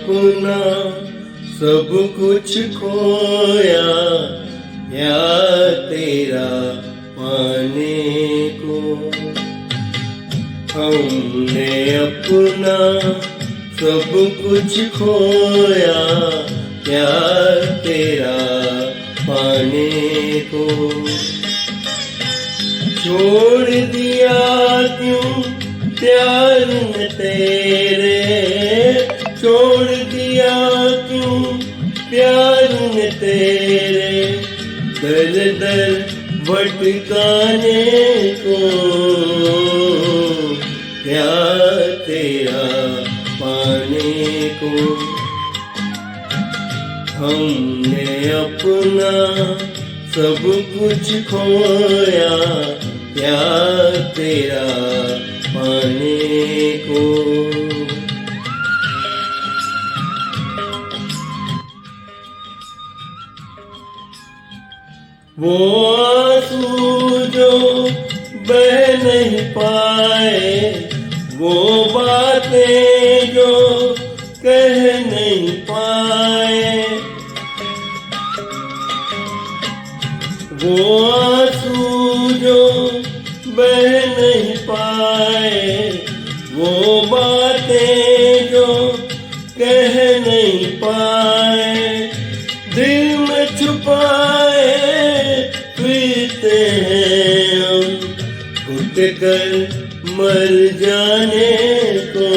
अपना सब कुछ खोया, प्यार तेरा पाने को। हमने अपना सब कुछ खोया, प्यार तेरा पाने को। छोड़ दिया क्यों प्यार न तेरे, छोड़ दिया क्यों प्यार न तेरे, दर दर भटकाने को, प्यार तेरा पाने को। हमने अपना सब कुछ खोया, प्यार तेरा पाने को। वो आंसू जो बह नहीं पाए, वो बातें जो कह नहीं पाए, वो आंसू जो बह नहीं पाए, वो बातें जो कह नहीं पाए, दिल में छुपाए फिरते हैं हम, घुट कर मर जाने को,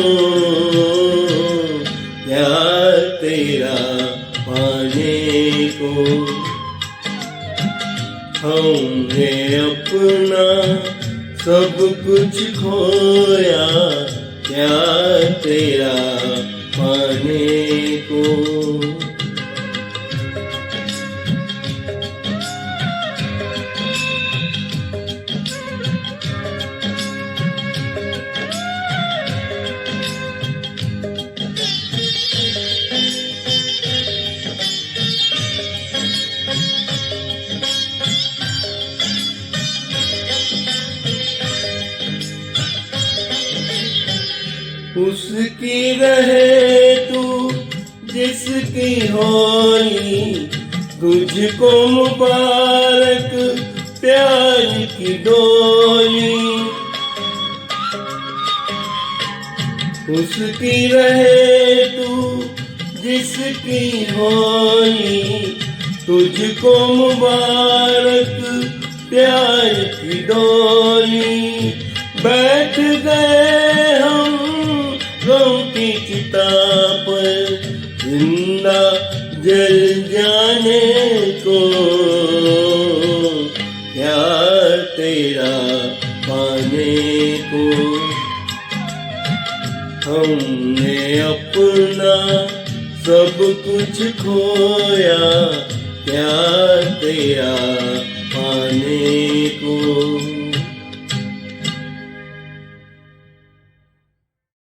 प्यार तेरा पाने को। हमने अपना सब कुछ खोया, प्यार तेरा पाने को। उसकी रहे तू जिसकी होली, तुझको मुबारक प्यार की डोली। उसकी रहे तू जिसकी होली, तुझको मुबारक प्यार की डोली। बैठ गए हम गम की चिता पर, जिंदा जल जाने को, प्यार तेरा पाने को। हमने अपना सब कुछ खोया, प्यार तेरा पाने